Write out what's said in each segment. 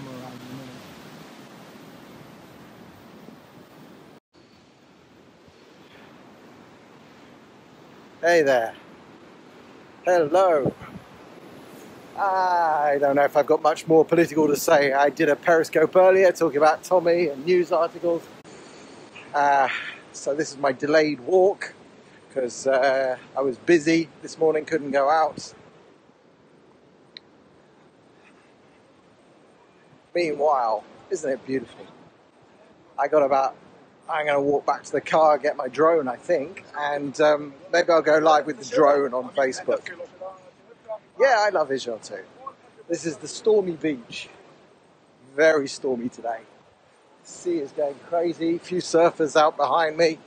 camera around in a minute. Hey there. Hello. I don't know if I've got much more political to say. I did a Periscope earlier talking about Tommy and news articles. So this is my delayed walk because I was busy this morning, couldn't go out. Meanwhile, isn't it beautiful? I'm going to walk back to the car, get my drone, I think, and maybe I'll go live with the drone on Facebook. Yeah, I love Israel too. This is the Stormy Beach. Very stormy today. The sea is going crazy. A few surfers out behind me.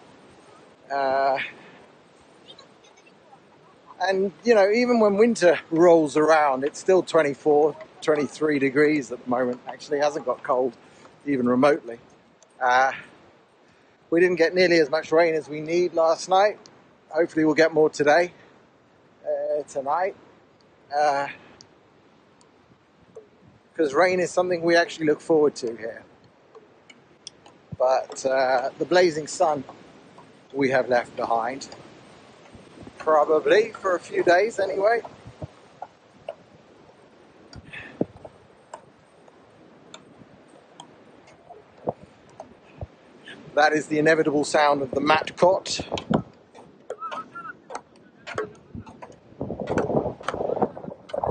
And, you know, even when winter rolls around, it's still 24, 23 degrees at the moment. Actually, it hasn't got cold, even remotely. We didn't get nearly as much rain as we need last night. Hopefully we'll get more today, tonight. Because rain is something we actually look forward to here. But the blazing sun we have left behind. Probably for a few days anyway. That is the inevitable sound of the mat cot.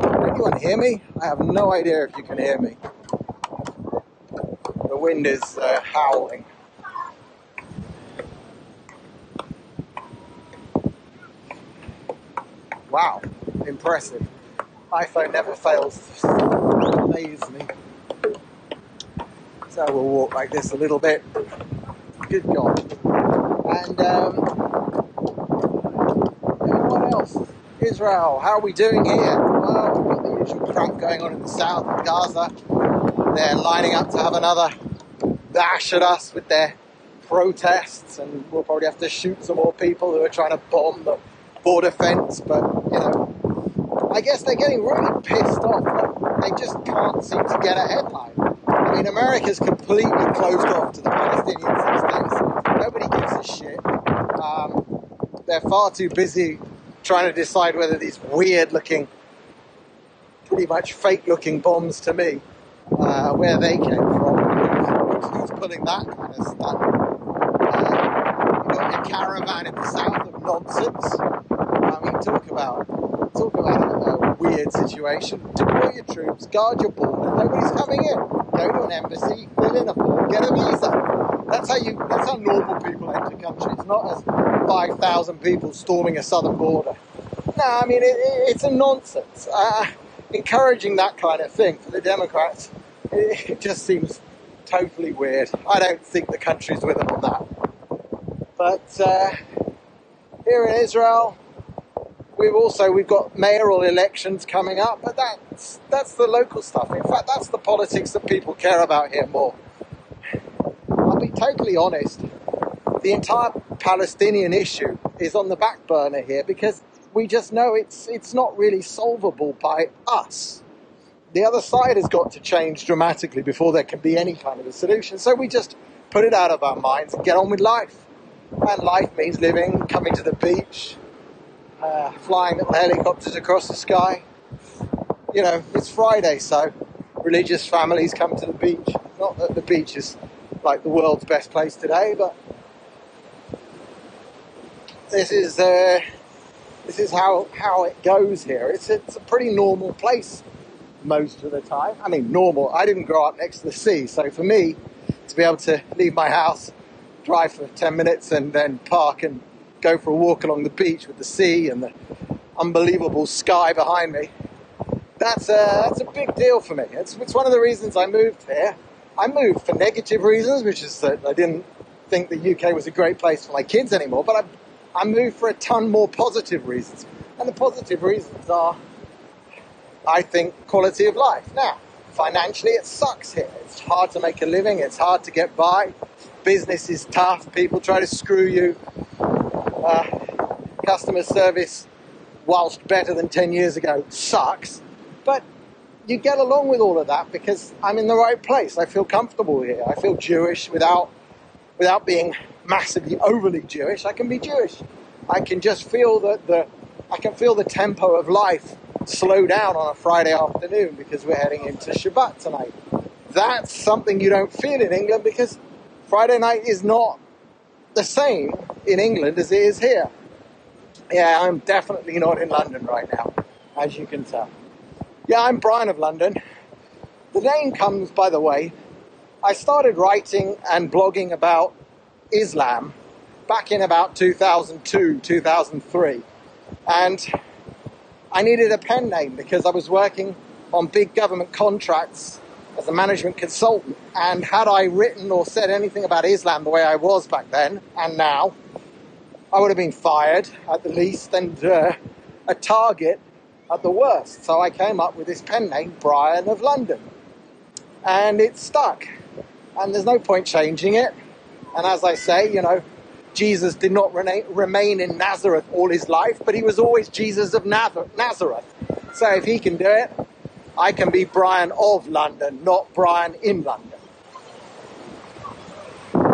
Can anyone hear me? I have no idea if you can hear me. The wind is howling. Wow, impressive. iPhone never fails to amaze me. So we'll walk like this a little bit. Good God. And what else? Israel, how are we doing here? Well, we've got the usual crap going on in the south of Gaza. They're lining up to have another bash at us with their protests, and we'll probably have to shoot some more people who are trying to bomb the border fence. But, you know, I guess they're getting really pissed off that they just can't seem to get a headline. I mean, America's completely closed off to the Palestinians these days. Nobody gives a shit. They're far too busy trying to decide whether these weird-looking, pretty much fake-looking bombs to me, where they came from. Who's pulling that kind of stuff? You've got a caravan in the south of nonsense. I mean, talk about a weird situation. Deploy your troops, guard your border. Nobody's coming in. Go to an embassy, fill in a form, get a visa. That's how normal people enter countries, not as 5,000 people storming a southern border. No, I mean, it's a nonsense. Encouraging that kind of thing for the Democrats, it just seems totally weird. I don't think the country's with them on that. But here in Israel, we've got mayoral elections coming up, but that's the local stuff. In fact, that's the politics that people care about here more. I'll be totally honest. The entire Palestinian issue is on the back burner here because we just know it's not really solvable by us. The other side has got to change dramatically before there can be any kind of a solution. So we just put it out of our minds and get on with life. And life means living, coming to the beach, flying little helicopters across the sky. You know, it's Friday, so religious families come to the beach. Not that the beach is like the world's best place today, but this is how it goes here. It's a pretty normal place most of the time. I mean, normal. I didn't grow up next to the sea, so for me to be able to leave my house, drive for 10 minutes and then park and go for a walk along the beach with the sea and the unbelievable sky behind me, that's a big deal for me. It's one of the reasons I moved here. I moved for negative reasons, which is that I didn't think the UK was a great place for my kids anymore, but I moved for a ton more positive reasons. And the positive reasons are, I think, quality of life. Now, financially it sucks here. It's hard to make a living, it's hard to get by. Business is tough, people try to screw you. Customer service, whilst better than 10 years ago, sucks. But you get along with all of that because I'm in the right place. I feel comfortable here. I feel Jewish without being massively overly Jewish. I can be Jewish. I can just feel I can feel the tempo of life slow down on a Friday afternoon because we're heading into Shabbat tonight. That's something you don't feel in England because Friday night is not the same in England as it is here. Yeah, I'm definitely not in London right now, as you can tell. Yeah, I'm Brian of London. The name comes, by the way, I started writing and blogging about Islam back in about 2002, 2003. And I needed a pen name because I was working on big government contracts as a management consultant. And had I written or said anything about Islam the way I was back then and now, I would have been fired at the least and a target at the worst. So I came up with this pen name, Brian of London. And it stuck. And there's no point changing it. And as I say, you know, Jesus did not remain in Nazareth all his life, but he was always Jesus of Nazareth. So if he can do it, I can be Brian of London, not Brian in London.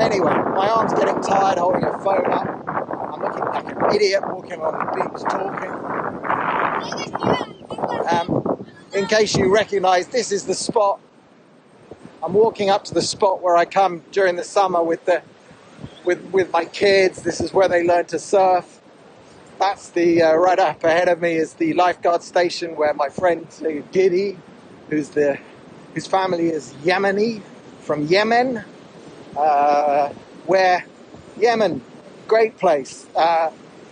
Anyway, my arm's getting tired holding a phone up. I'm looking like an idiot walking on the beach talking. In case you recognise, this is the spot. I'm walking up to the spot where I come during the summer with my kids. This is where they learn to surf. That's the right up ahead of me is the lifeguard station where my friend Giddy, whose family is Yemeni, from Yemen, where Yemen, great place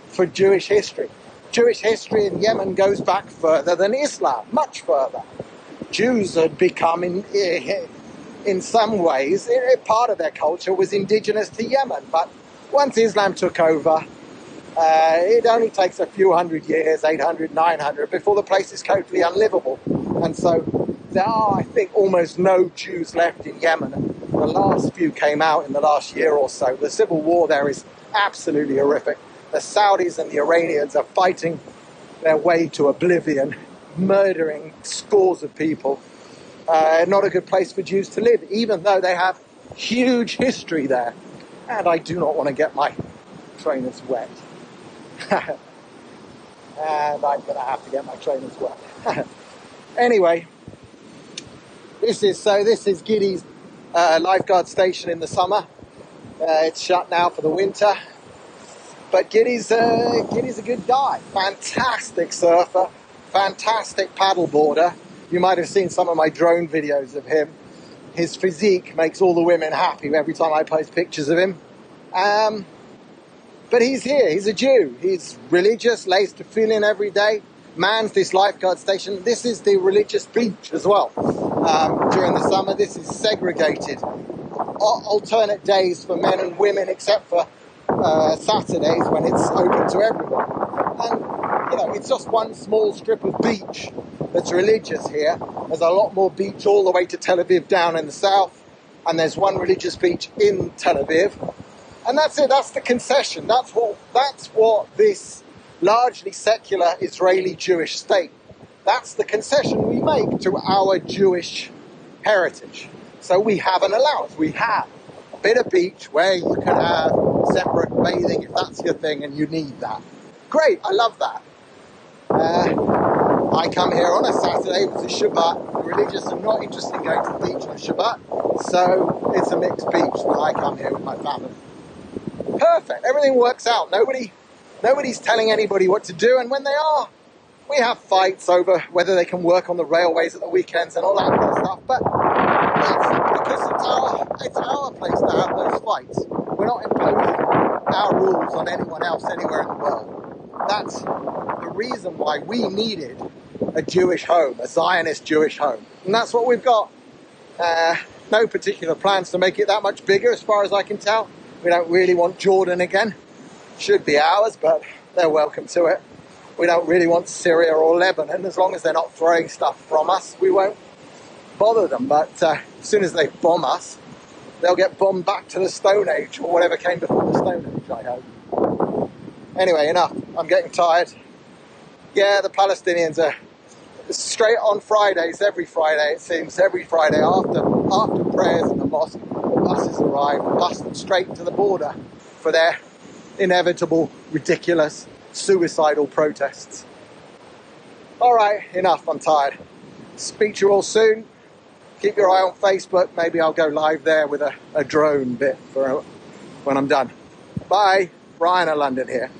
for Jewish history. Jewish history in Yemen goes back further than Islam, much further. Jews had become, in some ways, part of their culture was indigenous to Yemen. But once Islam took over, it only takes a few hundred years, 800, 900, before the place is totally unlivable. And so there are, I think, almost no Jews left in Yemen. And the last few came out in the last year or so. The civil war there is absolutely horrific. The Saudis and the Iranians are fighting their way to oblivion, murdering scores of people. Not a good place for Jews to live, even though they have huge history there. And I do not want to get my trainers wet. And I'm going to have to get my trainers wet. Anyway, this is Giddy's lifeguard station in the summer. It's shut now for the winter. But Giddy's a good guy. Fantastic surfer, fantastic paddleboarder. You might have seen some of my drone videos of him. His physique makes all the women happy every time I post pictures of him. But he's here. He's a Jew. He's religious, lays to fill in every day, mans this lifeguard station. This is the religious beach as well. During the summer, this is segregated. Alternate days for men and women, except for Saturdays when it's open to everyone. And, you know, it's just one small strip of beach that's religious here. There's a lot more beach all the way to Tel Aviv down in the south. And there's one religious beach in Tel Aviv. And that's it. That's the concession. That's what this largely secular Israeli Jewish state, that's the concession we make to our Jewish heritage. So we have an allowance. We have a bit of beach where you can have separate bathing if that's your thing and you need that. Great. I love that. I come here on a Saturday with a Shabbat. The religious are not interested in going to the beach on Shabbat, so it's a mixed beach that I come here with my family. Perfect. Everything works out. Nobody's telling anybody what to do, and when they are, we have fights over whether they can work on the railways at the weekends and all that kind of stuff. But that's because it's our place to have those fights. We're not imposing our rules on anyone else anywhere in the world. That's the reason why we needed a Jewish home, a Zionist Jewish home. And that's what we've got. No particular plans to make it that much bigger as far as I can tell. We don't really want Jordan again. Should be ours, but they're welcome to it. We don't really want Syria or Lebanon. As long as they're not throwing stuff from us, we won't bother them. But as soon as they bomb us, they'll get bombed back to the Stone Age, or whatever came before the Stone Age, I hope. Anyway, enough. I'm getting tired. Yeah, the Palestinians are straight on Fridays, every Friday it seems, every Friday after prayers in the mosque, buses arrive, bus them straight to the border for their inevitable, ridiculous, suicidal protests. Alright, enough, I'm tired. Speak to you all soon. Keep your eye on Facebook, maybe I'll go live there with a drone bit for when I'm done. Bye, Brian of London here.